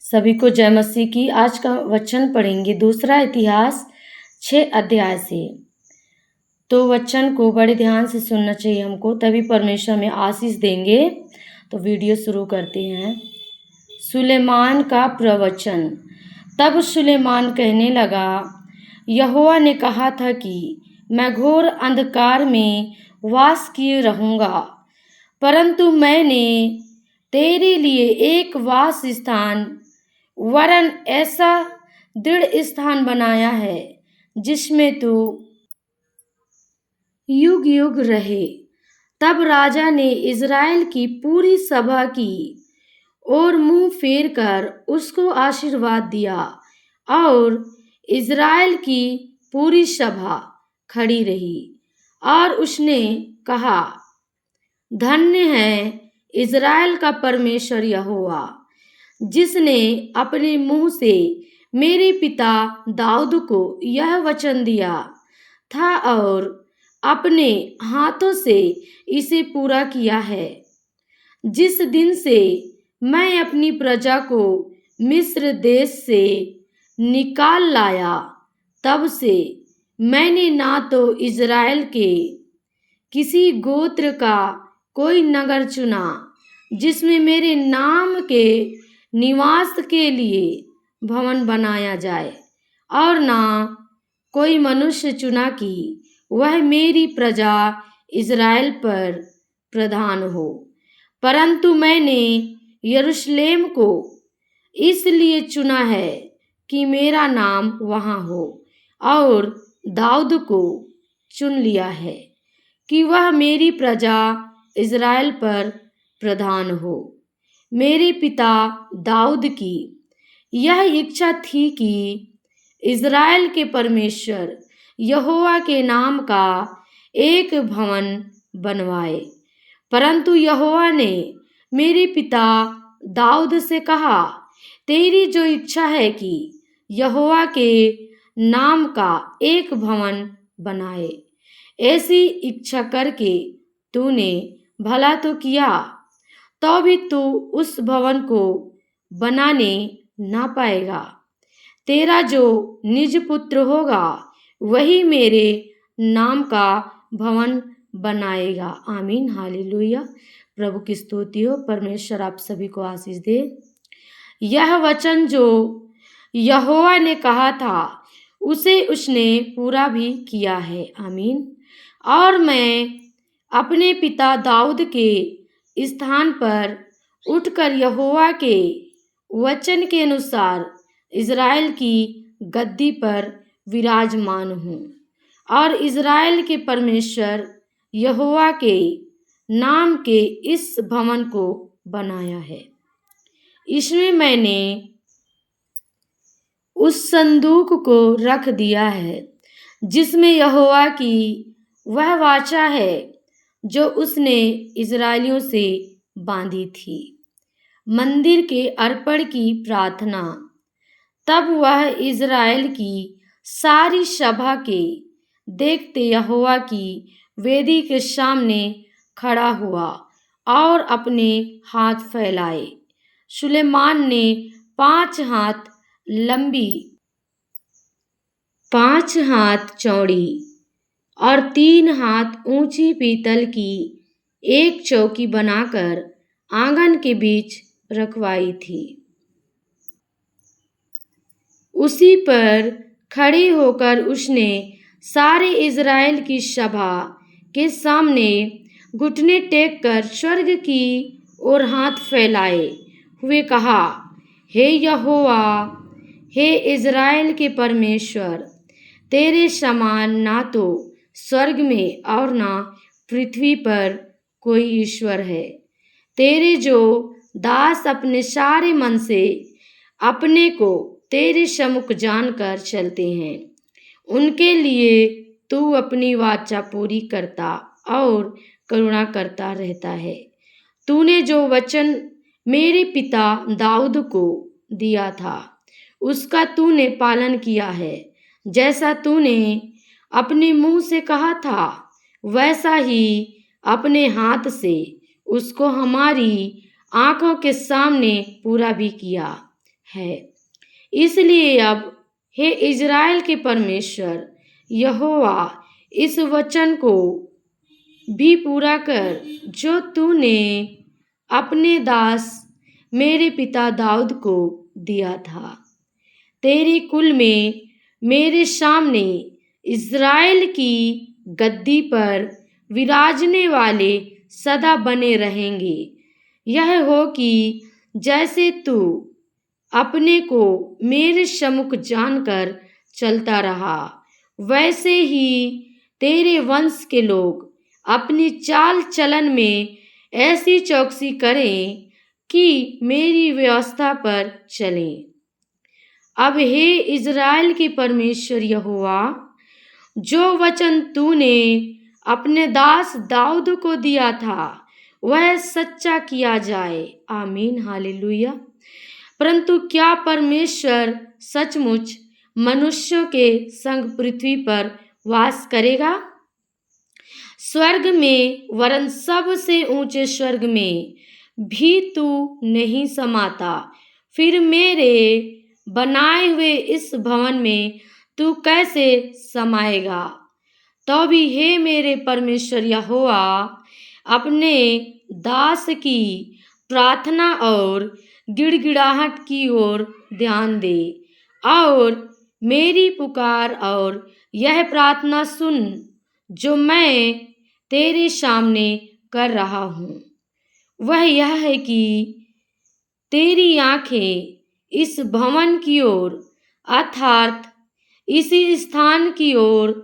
सभी को जय मसीह की। आज का वचन पढ़ेंगे दूसरा इतिहास 6 अध्याय से। तो वचन को बड़े ध्यान से सुनना चाहिए हमको, तभी परमेश्वर में आशीष देंगे। तो वीडियो शुरू करते हैं। सुलेमान का प्रवचन। तब सुलेमान कहने लगा, यहोवा ने कहा था कि मैं घोर अंधकार में वास किए रहूँगा, परंतु मैंने तेरे लिए एक वास स्थान वरन ऐसा दृढ़ स्थान बनाया है जिसमें तू युग युग रहे। तब राजा ने इज़राइल की पूरी सभा की और मुंह फेर कर उसको आशीर्वाद दिया, और इज़राइल की पूरी सभा खड़ी रही। और उसने कहा, धन्य है इज़राइल का परमेश्वर यहोवा, जिसने अपने मुंह से मेरे पिता दाऊद को यह वचन दिया था और अपने हाथों से इसे पूरा किया है। जिस दिन से मैं अपनी प्रजा को मिस्र देश से निकाल लाया, तब से मैंने ना तो इज़राइल के किसी गोत्र का कोई नगर चुना जिसमें मेरे नाम के निवास के लिए भवन बनाया जाए, और ना कोई मनुष्य चुना कि वह मेरी प्रजा इज़राइल पर प्रधान हो। परंतु मैंने यरूशलेम को इसलिए चुना है कि मेरा नाम वहाँ हो, और दाऊद को चुन लिया है कि वह मेरी प्रजा इज़राइल पर प्रधान हो। मेरे पिता दाऊद की यह इच्छा थी कि इज़राइल के परमेश्वर यहोवा के नाम का एक भवन बनवाए। परंतु यहोवा ने मेरे पिता दाऊद से कहा, तेरी जो इच्छा है कि यहोवा के नाम का एक भवन बनाए, ऐसी इच्छा करके तूने भला तो किया, तो भी तू उस भवन को बनाने ना पाएगा। तेरा जो निज पुत्र होगा वही मेरे नाम का भवन बनाएगा। आमीन, हालेलुया। प्रभु की स्तुति हो। परमेश्वर आप सभी को आशीष दे। यह वचन जो यहोवा ने कहा था उसे उसने पूरा भी किया है। आमीन। और मैं अपने पिता दाऊद के स्थान पर उठकर यहोवा के वचन के अनुसार इज़राइल की गद्दी पर विराजमान हूँ, और इज़राइल के परमेश्वर यहोवा के नाम के इस भवन को बनाया है। इसमें मैंने उस संदूक को रख दिया है जिसमें यहोवा की वह वाचा है जो उसने इज़राइलियों से बांधी थी, मंदिर के अर्पण की प्रार्थना। तब वह इज़राइल की सारी सभा के देखते यहोवा की वेदी के सामने खड़ा हुआ और अपने हाथ फैलाए। सुलेमान ने 5 हाथ लंबी, 5 हाथ चौड़ी और 3 हाथ ऊंची पीतल की एक चौकी बनाकर आंगन के बीच रखवाई थी। उसी पर खड़ी होकर उसने सारे इज़राइल की सभा के सामने घुटने टेक कर स्वर्ग की ओर हाथ फैलाए हुए कहा, हे यहोवा, हे इज़राइल के परमेश्वर, तेरे समान ना तो स्वर्ग में और ना पृथ्वी पर कोई ईश्वर है। तेरे जो दास अपने सारे मन से अपने को तेरे सम्मुख जानकर चलते हैं, उनके लिए तू अपनी वाचा पूरी करता और करुणा करता रहता है। तूने जो वचन मेरे पिता दाऊद को दिया था उसका तूने पालन किया है। जैसा तूने अपने मुंह से कहा था वैसा ही अपने हाथ से उसको हमारी आंखों के सामने पूरा भी किया है। इसलिए अब हे इज़राइल के परमेश्वर यहोवा, इस वचन को भी पूरा कर जो तूने अपने दास मेरे पिता दाऊद को दिया था। तेरे कुल में मेरे सामने इज़राइल की गद्दी पर विराजने वाले सदा बने रहेंगे। यह हो कि जैसे तू अपने को मेरे सम्मुख जानकर चलता रहा, वैसे ही तेरे वंश के लोग अपनी चाल चलन में ऐसी चौकसी करें कि मेरी व्यवस्था पर चलें। अब हे इज़राइल के परमेश्वर यहोवा, जो वचन तूने अपने दास दाऊद को दिया था वह सच्चा किया जाए। आमीन, हालेलुया। परंतु क्या परमेश्वर सचमुच मनुष्यों के संग पृथ्वी पर वास करेगा? स्वर्ग में, वरन सबसे ऊंचे स्वर्ग में भी तू नहीं समाता। फिर मेरे बनाए हुए इस भवन में तू कैसे समाएगा? तो भी हे मेरे परमेश्वर यहोवा, अपने दास की प्रार्थना और गिड़गिड़ाहट की ओर ध्यान दे और मेरी पुकार और यह प्रार्थना सुन जो मैं तेरे सामने कर रहा हूँ। वह यह है कि तेरी आंखें इस भवन की ओर, अर्थात इसी स्थान की ओर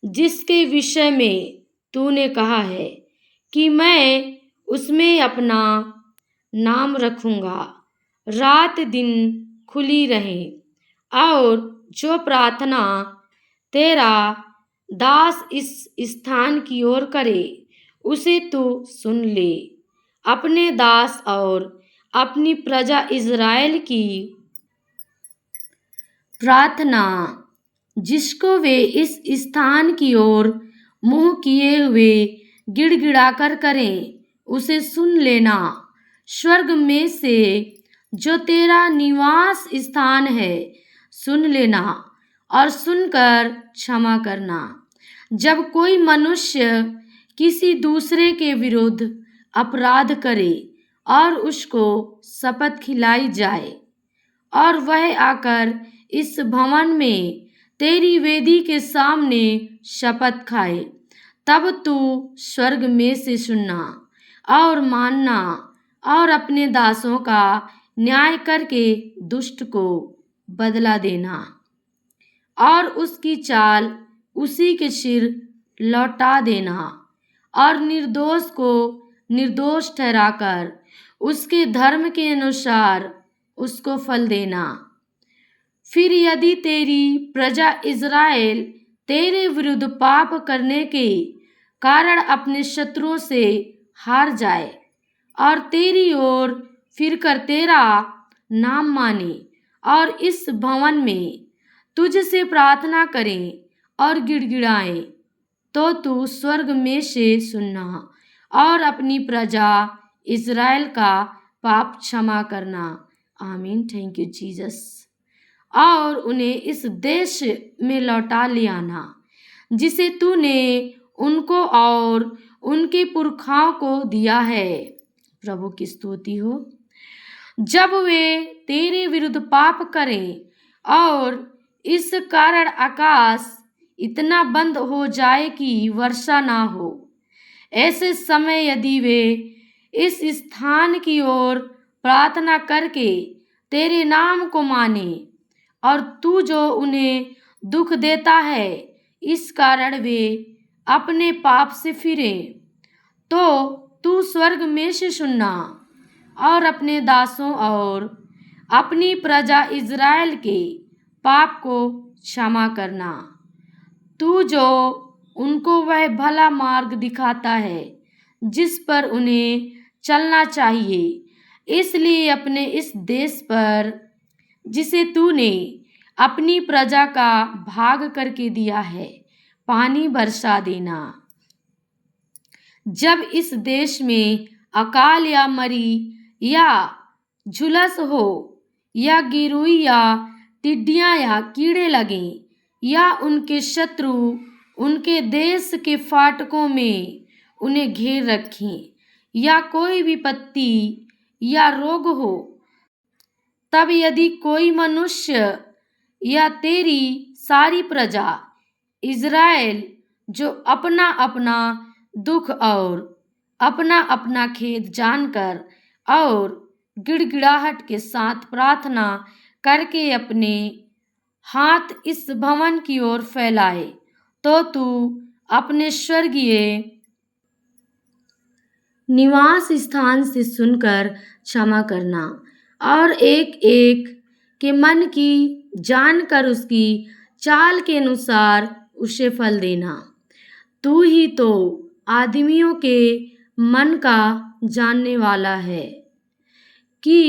जिसके विषय में तूने कहा है कि मैं उसमें अपना नाम रखूंगा, रात दिन खुली रहे। और जो प्रार्थना तेरा दास इस स्थान की ओर करे उसे तू सुन ले। अपने दास और अपनी प्रजा इज़राइल की प्रार्थना जिसको वे इस स्थान की ओर मुंह किए हुए गिड़गिड़ाकर करें, उसे सुन लेना। स्वर्ग में से जो तेरा निवास स्थान है सुन लेना और सुनकर क्षमा करना। जब कोई मनुष्य किसी दूसरे के विरुद्ध अपराध करे और उसको शपथ खिलाई जाए और वह आकर इस भवन में तेरी वेदी के सामने शपथ खाए, तब तू स्वर्ग में से सुनना और मानना और अपने दासों का न्याय करके दुष्ट को बदला देना और उसकी चाल उसी के सिर लौटा देना और निर्दोष को निर्दोष ठहराकर उसके धर्म के अनुसार उसको फल देना। फिर यदि तेरी प्रजा इज़राइल तेरे विरुद्ध पाप करने के कारण अपने शत्रुओं से हार जाए और तेरी ओर फिरकर तेरा नाम माने और इस भवन में तुझसे प्रार्थना करें और गिड़गिड़ाएं, तो तू स्वर्ग में से सुनना और अपनी प्रजा इज़राइल का पाप क्षमा करना। आमीन, थैंक यू जीसस। और उन्हें इस देश में लौटा ले आना जिसे तूने उनको और उनके पुरखाओं को दिया है। प्रभु की स्तुति हो। जब वे तेरे विरुद्ध पाप करें और इस कारण आकाश इतना बंद हो जाए कि वर्षा ना हो, ऐसे समय यदि वे इस स्थान की ओर प्रार्थना करके तेरे नाम को माने और तू जो उन्हें दुख देता है इस कारण वे अपने पाप से फिरें, तो तू स्वर्ग में से सुनना और अपने दासों और अपनी प्रजा इज़राइल के पाप को क्षमा करना। तू जो उनको वह भला मार्ग दिखाता है जिस पर उन्हें चलना चाहिए, इसलिए अपने इस देश पर जिसे तूने अपनी प्रजा का भाग करके दिया है पानी बरसा देना। जब इस देश में अकाल या मरी या झुलस हो या गिरुई या टिड्डियां या कीड़े लगें, या उनके शत्रु उनके देश के फाटकों में उन्हें घेर रखें, या कोई विपत्ति या रोग हो, तब यदि कोई मनुष्य या तेरी सारी प्रजा इज़राइल जो अपना अपना दुख और अपना अपना खेद जानकर और गिड़गिड़ाहट के साथ प्रार्थना करके अपने हाथ इस भवन की ओर फैलाए, तो तू अपने स्वर्गीय निवास स्थान से सुनकर क्षमा करना और एक एक के मन की जानकर उसकी चाल के अनुसार उसे फल देना। तू ही तो आदमियों के मन का जानने वाला है कि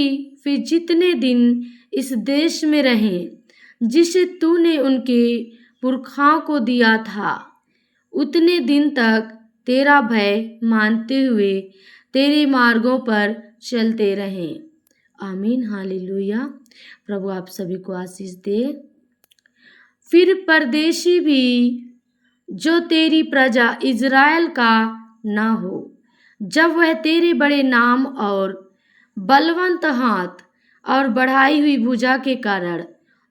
वे जितने दिन इस देश में रहें जिसे तूने उनके पुरखाओं को दिया था, उतने दिन तक तेरा भय मानते हुए तेरे मार्गों पर चलते रहें। आमीन, हालेलुया। प्रभु आप सभी को आशीष दे। फिर परदेशी भी जो तेरी प्रजा इज़राइल का ना हो, जब वह तेरे बड़े नाम और बलवंत हाथ और बढ़ाई हुई भुजा के कारण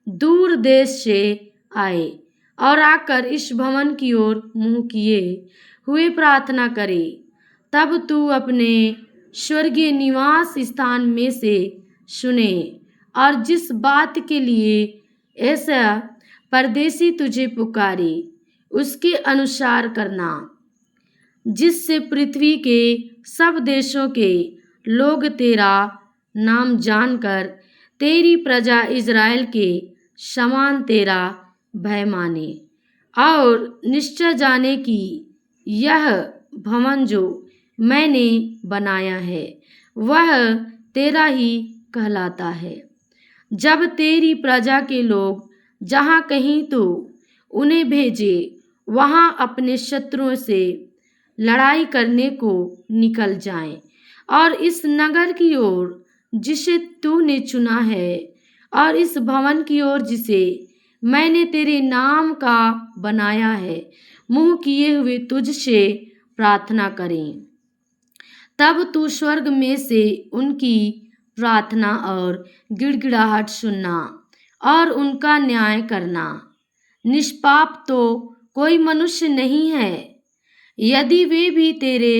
दूर देश से आए और आकर इस भवन की ओर मुंह किए हुए प्रार्थना करे, तब तू अपने स्वर्गीय निवास स्थान में से सुने और जिस बात के लिए ऐसा परदेशी तुझे पुकारे उसके अनुसार करना, जिससे पृथ्वी के सब देशों के लोग तेरा नाम जानकर तेरी प्रजा इज़राइल के समान तेरा भय माने और निश्चय जाने की यह भवन जो मैंने बनाया है वह तेरा ही कहलाता है। जब तेरी प्रजा के लोग जहाँ कहीं तो उन्हें भेजे वहाँ अपने शत्रुओं से लड़ाई करने को निकल जाएं और इस नगर की ओर जिसे तूने चुना है और इस भवन की ओर जिसे मैंने तेरे नाम का बनाया है मुंह किए हुए तुझसे प्रार्थना करें, तब तू स्वर्ग में से उनकी प्रार्थना और गिड़गिड़ाहट सुनना और उनका न्याय करना। निष्पाप तो कोई मनुष्य नहीं है, यदि वे भी तेरे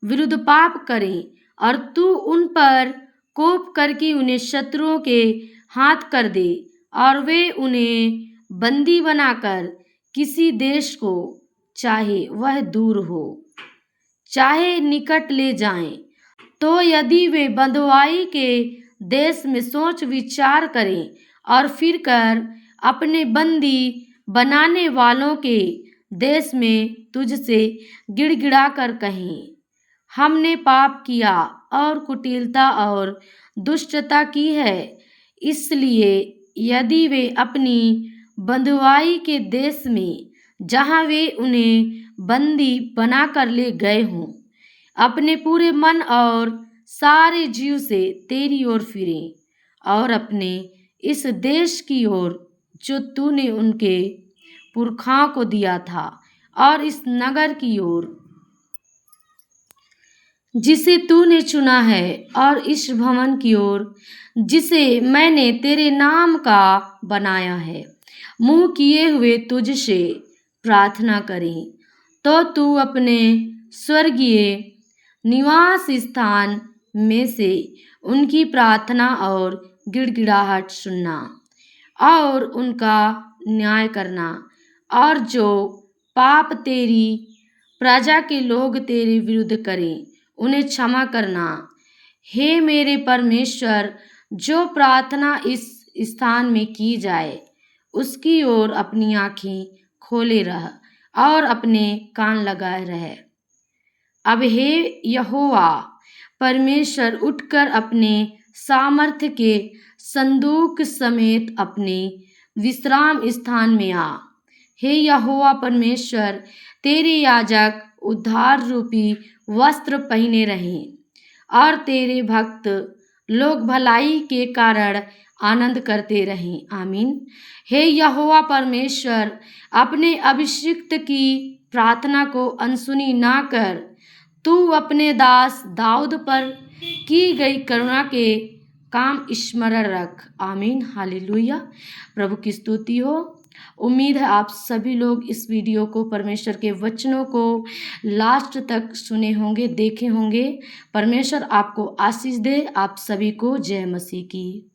विरुद्ध पाप करें और तू उन पर कोप करके उन्हें शत्रुओं के हाथ कर दे और वे उन्हें बंदी बनाकर किसी देश को, चाहे वह दूर हो चाहे निकट, ले जाएं, तो यदि वे बंधुआई के देश में सोच विचार करें और फिर कर अपने बंदी बनाने वालों के देश में तुझसे गिड़गिड़ा कर कहें, हमने पाप किया और कुटिलता और दुष्टता की है, इसलिए यदि वे अपनी बंधुआई के देश में जहाँ वे उन्हें बंदी बनाकर ले गए हों अपने पूरे मन और सारे जीव से तेरी ओर फिरें और अपने इस देश की ओर जो तूने उनके पुरखाओं को दिया था और इस नगर की ओर जिसे तूने चुना है और इस भवन की ओर जिसे मैंने तेरे नाम का बनाया है मुंह किए हुए तुझसे प्रार्थना करें, तो तू अपने स्वर्गीय निवास स्थान में से उनकी प्रार्थना और गिड़गिड़ाहट सुनना और उनका न्याय करना और जो पाप तेरी प्रजा के लोग तेरे विरुद्ध करें उन्हें क्षमा करना। हे मेरे परमेश्वर, जो प्रार्थना इस स्थान में की जाए उसकी ओर अपनी आँखें खोले रह और अपने कान लगाए रहे। अब हे यहोवा परमेश्वर, उठकर अपने सामर्थ्य के संदूक समेत अपने विश्राम स्थान में आ। हे यहोवा परमेश्वर, तेरे याजक उद्धार रूपी वस्त्र पहने रहें और तेरे भक्त लोग भलाई के कारण आनंद करते रहें। आमीन। हे यहोवा परमेश्वर, अपने अभिषिक्त की प्रार्थना को अनसुनी ना कर। तू अपने दास दाऊद पर की गई करुणा के काम स्मरण रख। आमीन। हालेलुया। प्रभु की स्तुति हो। उम्मीद है आप सभी लोग इस वीडियो को, परमेश्वर के वचनों को लास्ट तक सुने होंगे, देखे होंगे। परमेश्वर आपको आशीष दे। आप सभी को जय मसीह की।